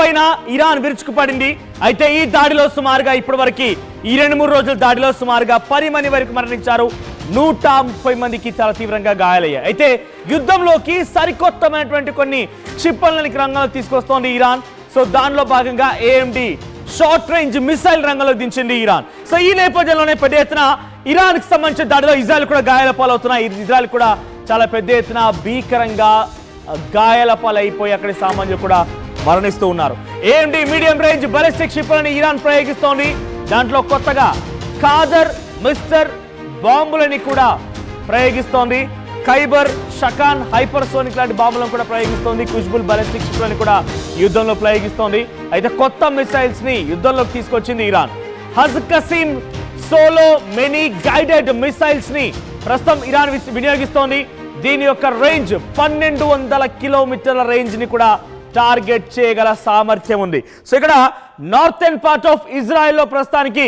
పైన ఇరాన్ విరుచుకుపడింది. అయితే ఈ దాడిలో సుమారుగా ఇప్పటివరకు ఈ 2-3 రోజుల దాడిలో సుమారుగా 10 మంది వరకు మరణించారు. 130 మందికి చాలా తీవ్రంగా గాయాలయ్యాయి. అయితే యుద్ధంలోకి సరికొత్తమైనటువంటి కొన్ని క్షిపణులని రంగంలో తీసుకొస్తోంది ఇరాన్. సో దానిలో భాగంగా AMD షార్ట్ రేంజ్ మిసైల్ రంగంలో దించింది ఇరాన్. సో ఈ నేపథ్యంలోనే పెద్ద ఎత్తున ఇరాన్ కి సంబంధించిన దాడిలో ఇజ్రాయెల్ కూడా గాయాల పాలవుతున్నాయి. ఇజ్రాయెల్ కూడా చాలా పెద్ద ఎత్తున భీకరంగా గాయాల పాలైపోయి అక్కడి సామాన్యులు కూడా మరణిస్తూ ఉన్నారు. AMD మీడియం రేంజ్ బాలిస్టిక్ క్షిపణిని ఇరాన్ ప్రయోగిస్తోంది. దాంట్లో కొత్తగా ఖాదర్ మిస్టర్ బాంబులని కూడా ప్రయోగిస్తోంది. ఖైబర్ షకాన్ హైపర్సోనిక్ లాంటి బాంబులను కూడా ప్రయోగిస్తోంది. కుష్బుల్ బాలిస్టిక్ క్షిపణిని కూడా యుద్ధంలో ప్రయోగిస్తోంది. అయితే కొత్త మిసైల్స్ ని యుద్ధంలోకి తీసుకొచ్చింది Iran. Haj Qasem Soleimani guided missiles ని ప్రస్తుతం ఇరాన్ వినియోగిస్తోంది. దీని యొక్క రేంజ్ 1200 కిలోమీటర్ల రేంజ్ ని కూడా టార్గెట్ చేయగల సామర్థ్యం ఉంది. సో ఇక్కడ నార్థన్ పార్ట్ ఆఫ్ ఇజ్రాయెల్ లో ప్రస్తుతానికి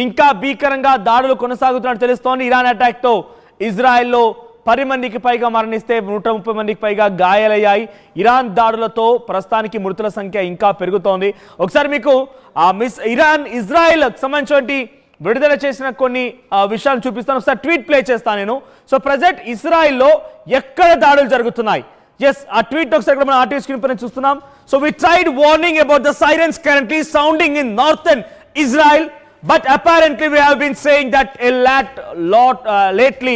ఇంకా భీకరంగా దాడులు కొనసాగుతున్నట్టు తెలుస్తోంది. ఇరాన్ అటాక్ తో ఇజ్రాయెల్లో 10 మందికి పైగా మరణిస్తే 130 మందికి పైగా గాయాలయ్యాయి. ఇరాన్ దాడులతో ప్రస్తుతానికి మృతుల సంఖ్య ఇంకా పెరుగుతోంది. ఒకసారి మీకు ఇరాన్ ఇజ్రాయెల్ సంబంధించి విడుదల చేసిన కొన్ని విషయాలు చూపిస్తాను. ఒకసారి ట్వీట్ ప్లే చేస్తాను నేను. సో ప్రజెంట్ ఇజ్రాయెల్లో ఎక్కడ దాడులు జరుగుతున్నాయి, ఎస్ ఆ ట్వీట్ ఒకసారి మనం ఆర్టీవీ స్క్రీన్ పైన చూస్తున్నాం. So we tried warning about the sirens currently sounding in northern Israel, but apparently we have been saying that a lot lately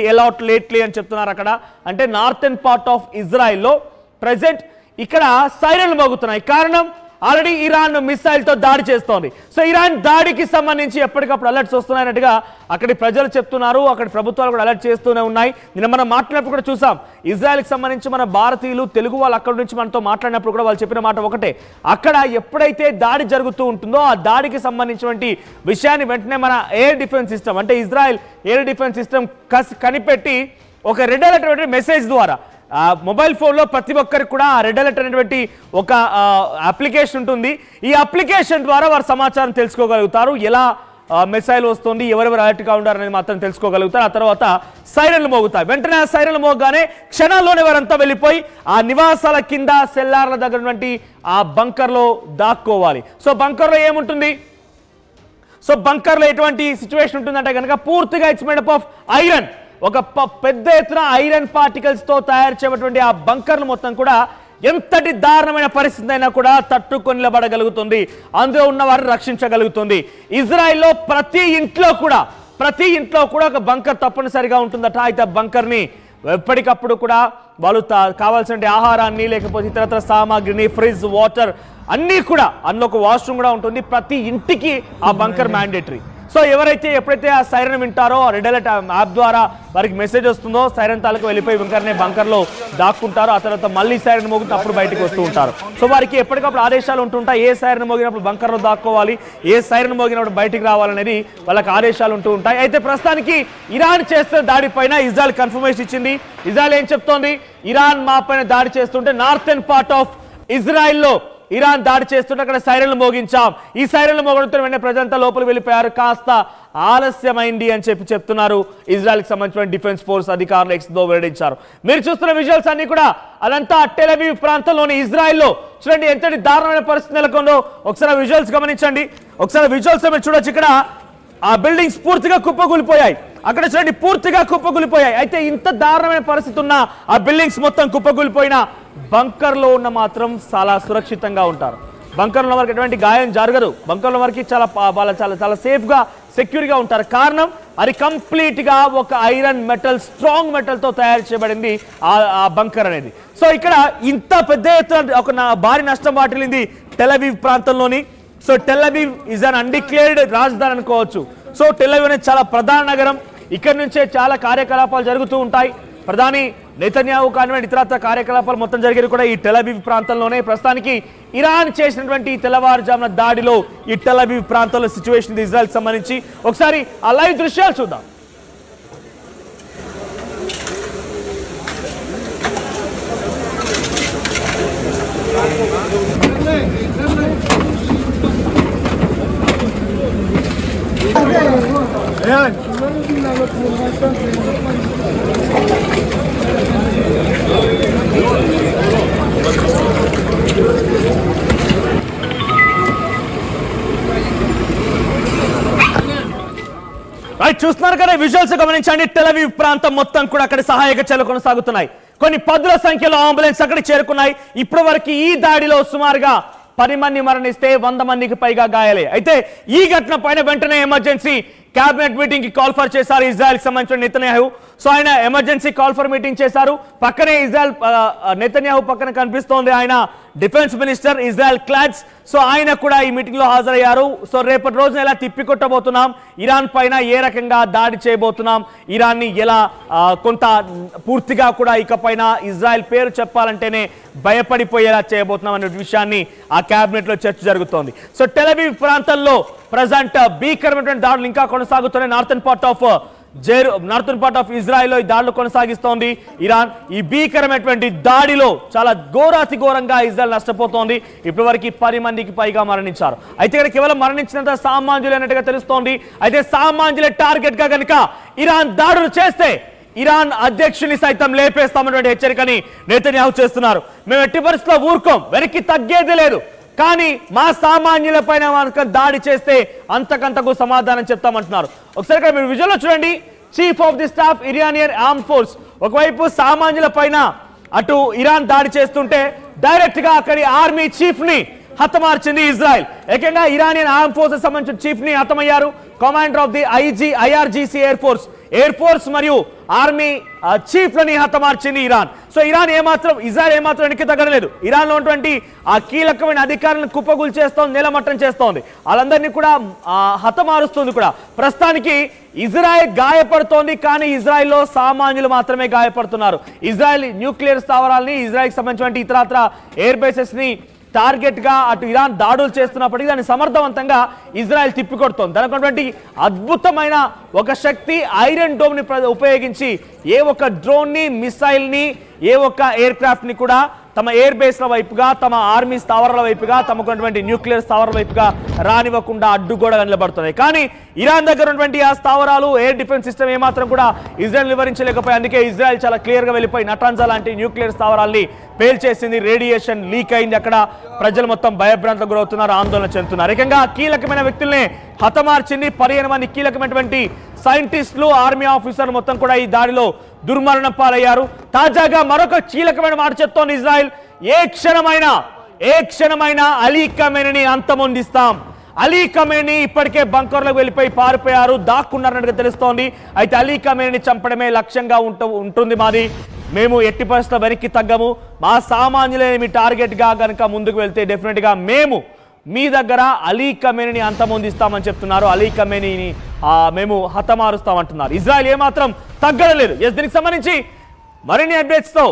అని చెప్తున్నారు. అక్కడ అంటే నార్థన్ పార్ట్ ఆఫ్ ఇజ్రాయెల్ లో ప్రెసెంట్ ఇక్కడ సైరన్లు మోగుతున్నాయి. కారణం ఆల్రెడీ ఇరాన్ మిసైల్ తో దాడి చేస్తోంది. సో ఇరాన్ దాడికి సంబంధించి ఎప్పటికప్పుడు అలర్ట్స్ వస్తున్నాయన్నట్టుగా అక్కడి ప్రజలు చెప్తున్నారు. అక్కడి ప్రభుత్వాలు కూడా అలర్ట్ చేస్తూనే ఉన్నాయి. నిన్న మనం మాట్లాడినప్పుడు కూడా చూసాం, ఇజ్రాయెల్కి సంబంధించి మన భారతీయులు తెలుగు వాళ్ళు అక్కడి నుంచి మనతో మాట్లాడినప్పుడు కూడా వాళ్ళు చెప్పిన మాట ఒకటే, అక్కడ ఎప్పుడైతే దాడి జరుగుతూ ఉంటుందో ఆ దాడికి సంబంధించినటువంటి విషయాన్ని వెంటనే మన ఎయిర్ డిఫెన్స్ సిస్టమ్ అంటే ఇజ్రాయెల్ ఎయిర్ డిఫెన్స్ సిస్టమ్ కనిపెట్టి ఒక రెడ్ అలర్ట్ మెసేజ్ ద్వారా మొబైల్ ఫోన్లో ప్రతి ఒక్కరికి కూడా రెడ్ అలర్ట్ అనేటువంటి ఒక అప్లికేషన్ ఉంటుంది. ఈ అప్లికేషన్ ద్వారా వారు సమాచారం తెలుసుకోగలుగుతారు. ఎలా మిసైల్ వస్తుంది, ఎవరెవరు అలర్ట్గా ఉండారనేది మాత్రం తెలుసుకోగలుగుతారు. ఆ తర్వాత సైరన్లు మోగుతాయి. వెంటనే ఆ సైరన్లు మోగగానే క్షణాల్లోనే వారంతా వెళ్ళిపోయి ఆ నివాసాల కింద సెల్లార్ల దగ్గర ఉన్నటువంటి ఆ బంకర్లో దాక్కోవాలి. సో బంకర్లో ఏముంటుంది, సో బంకర్లో ఎటువంటి సిచ్యువేషన్ ఉంటుందంటే కనుక పూర్తిగా it's made up of iron. ఒక పెద్ద ఎత్తున ఐరన్ పార్టికల్స్ తో తయారు చేయబడినటువంటి ఆ బంకర్లు మొత్తం కూడా ఎంతటి దారుణమైన పరిస్థితి అయినా కూడా తట్టుకొని నిలబడగలుగుతుంది. అందులో ఉన్న వారిని రక్షించగలుగుతుంది. ఇజ్రాయెల్లో ప్రతి ఇంట్లో కూడా ఒక బంకర్ తప్పనిసరిగా ఉంటుందట. అయితే బంకర్ ని ఎప్పటికప్పుడు కూడా వాళ్ళు కావాల్సిన ఆహారాన్ని లేకపోతే ఇతరత్ర సామాగ్రిని ఫ్రిడ్జ్ వాటర్ అన్నీ కూడా అందులో ఒక వాష్రూమ్ కూడా ఉంటుంది. ప్రతి ఇంటికి ఆ బంకర్ మ్యాండేటరీ. సో ఎవరైతే ఎప్పుడైతే ఆ సైరన్ వింటారో రెడ్ అలర్ట్ యాప్ ద్వారా వారికి మెసేజ్ వస్తుందో సైరన్ తాలకు వెళ్ళిపోయి వెంకనే బంకర్లో దాక్కుంటారు. ఆ తర్వాత మళ్ళీ సైరన్ మోగితే అప్పుడు బయటకు వస్తూ ఉంటారు. సో వారికి ఎప్పటికప్పుడు ఆదేశాలు ఉంటుంటాయి, ఏ సైరన్ మోగినప్పుడు బంకర్లో దాక్కోవాలి, ఏ సైరన్ మోగినప్పుడు బయటికి రావాలనేది వాళ్ళకి ఆదేశాలు ఉంటూ ఉంటాయి. అయితే ప్రస్తుతానికి ఇరాన్ చేస్తున్న దాడి పైన ఇజ్రాయెల్ కన్ఫర్మేషన్ ఇచ్చింది. ఇజ్రాయెల్ ఏం చెప్తోంది, ఇరాన్ మా పైన దాడి చేస్తుంటే నార్థన్ పార్ట్ ఆఫ్ ఇజ్రాయెల్లో ఇరాన్ దాడి చేస్తుంటే అక్కడ సైరన్లు మోగించాం. ఈ సైరన్లు మోగడంతో వెంటనే ప్రజలంతా లోపలికి వెళ్ళిపోయారు. కాస్త ఆలస్యమైంది అని చెప్తున్నారు ఇజ్రాయెల్కి సంబంధించిన డిఫెన్స్ ఫోర్స్ అధికారులు ఎక్స్లో వెల్లడించారు. మీరు చూస్తున్న విజువల్స్ అన్ని కూడా అదంతా టెల్ అవీవ్ ప్రాంతంలోని ఇజ్రాయెల్లో చూడండి ఎంతటి దారుణమైన పరిస్థితి నెలకొందో. ఒకసారి విజువల్స్ గమనించండి. ఒకసారి విజువల్స్ మీరు చూడొచ్చు. ఇక్కడ ఆ బిల్డింగ్స్ పూర్తిగా కుప్పకూలిపోయాయి. అక్కడ చూడండి పూర్తిగా కుప్పకూలిపోయాయి. అయితే ఇంత దారుణమైన పరిస్థితి ఉన్న ఆ బిల్డింగ్స్ మొత్తం కుప్పకూలిపోయిన బంకర్లో ఉన్న మాత్రం చాలా సురక్షితంగా ఉంటారు. బంకర్లో వారికి ఎటువంటి గాయం జరగదు. బంకర్లో వారికి చాలా సేఫ్గా సెక్యూర్గా ఉంటారు. కారణం అది కంప్లీట్గా ఒక ఐరన్ మెటల్ స్ట్రాంగ్ మెటల్తో తయారు చేయబడింది ఆ బంకర్ అనేది. సో ఇక్కడ ఇంత పెద్ద ఎత్తున ఒక భారీ నష్టం వాటిల్లింది టెల్ అవీవ్ ప్రాంతంలోని. So Tel Aviv is an undeclared రాజధాని అనుకోవచ్చు. సో టెల్ అవీవ్ అనేది చాలా ప్రధాన నగరం. ఇక్కడి నుంచే చాలా కార్యకలాపాలు జరుగుతూ ఉంటాయి. ప్రధాని నెతన్యాహు కానివ్వండి ఇతరత్ర కార్యకలాపాలు మొత్తం జరిగేది కూడా ఈ టెల్ అవీవ్ ప్రాంతంలోనే. ప్రస్తుతానికి ఇరాన్ చేసినటువంటి తెల్లవారుజామున దాడిలో ఈ టెల్ అవీవ్ ప్రాంతంలో సిచ్యువేషన్ ఇజ్రాయెల్కి సంబంధించి ఒకసారి ఆ లైవ్ దృశ్యాలు చూద్దాం. రైట్, చూస్తున్నారు కదా విజువల్స్ గమనించండి. టెలవీవ్ ప్రాంతం మొత్తం కూడా అక్కడ సహాయక చర్యలు కొనసాగుతున్నాయి. కొన్ని పదుల సంఖ్యలో అంబులెన్స్ అక్కడికి చేరుకున్నాయి. ఇప్పటి వరకు ఈ దాడిలో సుమారుగా 10 మంది మరణిస్తే 100 మందికి పైగా గాయాలయ్యాయి. అయితే ఈ ఘటన పైన వెంటనే ఎమర్జెన్సీ క్యాబినెట్ మీటింగ్ కి కాల్ ఫర్ చేశారు ఇజ్రాయెల్ కి సంబంధించిన నెతన్యాహు. సో ఆయన ఎమర్జెన్సీ కాల్ ఫర్ మీటింగ్ చేశారు. పక్కనే ఇజ్రాయెల్ నెతన్యాహు పక్కన కనిపిస్తోంది ఆయన డిఫెన్స్ మినిస్టర్ ఇజ్రాయెల్ క్లాడ్స్. సో ఆయన కూడా ఈ మీటింగ్ లో హాజరయ్యారు. సో రేపటి రోజున ఎలా తిప్పికొట్టబోతున్నాం, ఇరాన్ పైన ఏ రకంగా దాడి చేయబోతున్నాం, ఇరాన్ ని ఎలా కొంత పూర్తిగా కూడా ఇకపైన ఇజ్రాయెల్ పేరు చెప్పాలంటేనే భయపడిపోయేలా చేయబోతున్నాం అనే విషయాన్ని ఆ క్యాబినెట్ లో చర్చ జరుగుతోంది. సో టెలవీవ్ ప్రాంతంలో ప్రజెంట్ భీకరమైనటువంటి దాడులు ఇంకా కొనసాగుతున్నాయి. నార్థన్ పార్ట్ ఆఫ్ ఇజ్రాయెల్ లో ఈ దాడులు కొనసాగిస్తోంది ఇరాన్. ఈ భీకరమైనటువంటి దాడిలో చాలా ఘోరాతి ఘోరంగా ఇజ్రాయెల్ నష్టపోతోంది. ఇప్పటివరకు 10 మందికి పైగా మరణించారు. అయితే ఇక్కడ కేవలం మరణించినంత సామాన్యులైనట్టుగా తెలుస్తోంది. అయితే సామాన్యుల టార్గెట్ గా కనుక ఇరాన్ దాడులు చేస్తే ఇరాన్ అధ్యక్షుని సైతం లేపేస్తామన్నటువంటి హెచ్చరికని నెతన్యాహు చేస్తున్నారు. మేము ఎట్టి పరిస్థితుల్లో ఊరుకోం, వెనక్కి తగ్గేది లేదు, కానీ మా సామాన్యుల పైన దాడి చేస్తే అంతకంతకు సమాధానం చెప్తామంటున్నారు. ఒకసారి ఇక్కడ మీరు విజువల్లో చూడండి. Chief of the staff Iranian arm force ఒకవైపు సామాన్యుల పైన అటు ఇరాన్ దాడి చేస్తుంటే డైరెక్ట్ గా అక్కడి ఆర్మీ చీఫ్ ని హతమార్చింది ఇజ్రాయెల్. ఏకంగా ఇరానియన్ ఆర్మ్ ఫోర్స్ సంబంధించిన చీఫ్ ని హతమయ్యారు. Commander of the IRGC air force మరియు ఆర్మీ చీఫ్ లని హతమార్చింది ఇరాన్. సో ఇజ్రాయెల్ ఏమాత్రం వెనక్కి తగ్గలేదు. ఇరాన్ లో ఉన్నటువంటి ఆ కీలకమైన అధికారులను కుప్పగులు చేస్తోంది, నేలమట్టం చేస్తోంది, వాళ్ళందరినీ కూడా హతమారుస్తుంది కూడా. ప్రస్తుతానికి ఇజ్రాయెల్ గాయపడుతోంది, కానీ ఇజ్రాయెల్లో సామాన్యులు మాత్రమే గాయపడుతున్నారు. ఇజ్రాయెల్ న్యూక్లియర్ స్థావరాలని, ఇజ్రాయెల్కి సంబంధించిన ఇతరత్ర ఎయిర్ బేసెస్ ని టార్గెట్ గా అటు ఇరాన్ దాడులు చేస్తున్నప్పటికీ దాన్ని సమర్థవంతంగా ఇజ్రాయెల్ తిప్పికొడుతోంది. దానికి అద్భుతమైన ఒక శక్తి ఐరన్ డోమ్ ని ఉపయోగించి ఏ ఒక్క డ్రోన్ ని, మిసైల్ ని, ఏ ఒక్క ఎయిర్ క్రాఫ్ట్ ని కూడా తమ ఎయిర్ బేస్ల వైపుగా, తమ ఆర్మీ స్థావరాల వైపుగా, తమకున్నటువంటి న్యూక్లియర్ స్థావరాల వైపుగా రానివ్వకుండా అడ్డుగోడగా నిలబడుతున్నాయి. కానీ ఇరాన్ దగ్గర ఉన్నటువంటి ఆ స్థావరాలు, ఎయిర్ డిఫెన్స్ సిస్టమ్ ఏమాత్రం కూడా ఇజ్రాయెల్ వివరించలేకపోయి. అందుకే ఇజ్రాయెల్ చాలా క్లియర్ గా వెళ్ళిపోయి నటాన్జా లాంటి న్యూక్లియర్ స్థావరాల్ని పేల్చేసింది. రేడియేషన్ లీక్ అయింది. అక్కడ ప్రజలు మొత్తం భయభ్రాంతకు గురవుతున్నారు, ఆందోళన చెందుతున్నారు. ఏకంగా కీలకమైన వ్యక్తుల్ని హతమార్చింది. 15 మంది కీలకమైనటువంటి సైంటిస్టులు, ఆర్మీ ఆఫీసర్లు మొత్తం కూడా ఈ దాడిలో దుర్మరణం పాలయ్యారు. తాజాగా మరొక కీలకమైన మాట చెప్తోంది ఇజ్రాయెల్. ఏ క్షణమైనా అలీ ఖమేనీని అంతమొందిస్తాం. అలీ ఖమేనీ ఇప్పటికే బంకర్లకు వెళ్ళిపోయి పారిపోయారు, దాక్కున్నారన్నట్టుగా తెలుస్తోంది. అయితే అలీ ఖమేనీని చంపడమే లక్ష్యంగా ఉంటుంది మాది. మేము ఎట్టి పరిస్థితుల్లో వెనక్కి తగ్గము. మా సామాన్యులే మీ టార్గెట్ గా కనుక ముందుకు వెళ్తే డెఫినెట్ గా మేము మీ దగ్గర అలీ ఖమేనీని అంతమొందిస్తామని చెప్తున్నారు. అలీ ఖమేనీని మేము హతమారుస్తామంటున్నారు. ఇజ్రాయెల్ ఏమాత్రం తగ్గలేదు. దీనికి సంబంధించి మరిన్ని అప్డేట్స్ తో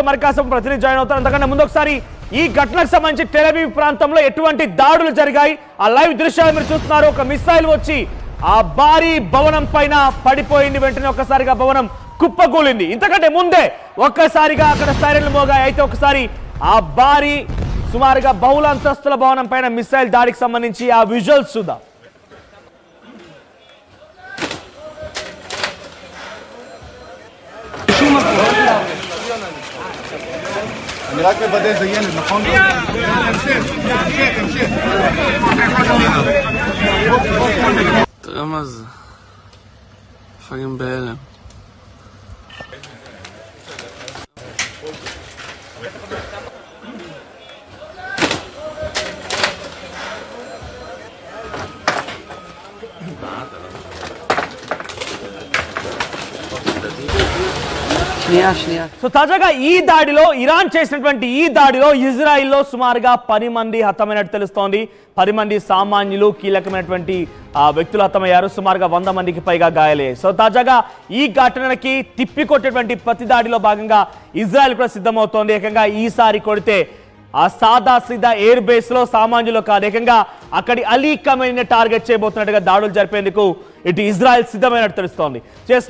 మరి కాసం ప్రతినిధి జాయిన్ అవుతారు. అంతకన్నా ముందు ఒకసారి ఈ ఘటనకు సంబంధించి టెలవీవ్ ప్రాంతంలో ఎటువంటి దాడులు జరిగాయి ఆ లైవ్ దృశ్యాలు మీరు చూస్తున్నారు. ఒక మిసైల్ వచ్చి ఆ భారీ భవనం పైన పడిపోయింది. వెంటనే ఒక్కసారిగా భవనం కుప్పకూలింది. ఇంతకంటే ముందే ఒక్కసారిగా అక్కడ సైరన్లు మోగాయి. అయితే ఒకసారి ఆ భారీ సుమారుగా బహుళ అంతస్తుల భవనం పైన మిసైల్ దాడికి సంబంధించి ఆ విజువల్స్ చూద్దాం. רמז חגים בהלם సో తాజాగా ఈ దాడిలో ఇరాన్ చేసినటువంటి ఈ దాడిలో ఇజ్రాయిల్లో సుమారుగా 10 మంది హతమైనట్టు తెలుస్తోంది. 10 మంది సామాన్యులు, కీలకమైనటువంటి వ్యక్తులు హతమయ్యారు. సుమారుగా 100 మందికి పైగా గాయాలయ్యాయి. సో తాజాగా ఈ ఘటనకి తిప్పికొట్టేటువంటి ప్రతి దాడిలో భాగంగా ఇజ్రాయెల్ కూడా సిద్ధమవుతోంది. ఏకంగా ఈసారి కొడితే ఆ సాదా సీదా ఎయిర్ బేస్ లో సామాన్యులు కాదు, ఏకంగా అక్కడి అలీ ఖమేనీని టార్గెట్ చేయబోతున్నట్టుగా దాడులు జరిపేందుకు ఇటు ఇజ్రాయెల్ సిద్ధమైనట్టు తెలుస్తోంది.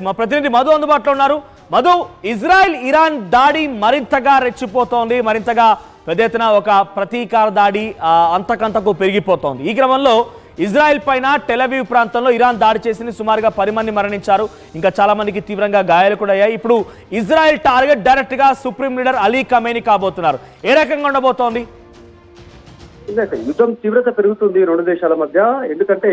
మా ప్రతినిధి మధు అందుబాటులో ఉన్నారు. మధు, ఇజ్రాయెల్ ఇరాన్ దాడి మరింతగా రెచ్చిపోతోంది, మరింతగా పెద్ద ఎత్తున ఒక ప్రతీకార దాడి అంతకంతకు పెరిగిపోతోంది. ఈ క్రమంలో ఇజ్రాయెల్ పైన టెలవీవ్ ప్రాంతంలో ఇరాన్ దాడి చేసింది. సుమారుగా 10 మంది మరణించారు, ఇంకా చాలా మందికి తీవ్రంగా గాయాలు కూడా అయ్యాయి. ఇప్పుడు ఇజ్రాయెల్ టార్గెట్ డైరెక్ట్ గా సుప్రీం లీడర్ అలీ ఖమేనీ కాబోతున్నారు. ఏ రకంగా ఉండబోతోంది? యుద్ధం తీవ్రత పెరుగుతుంది 2 దేశాల మధ్య. ఎందుకంటే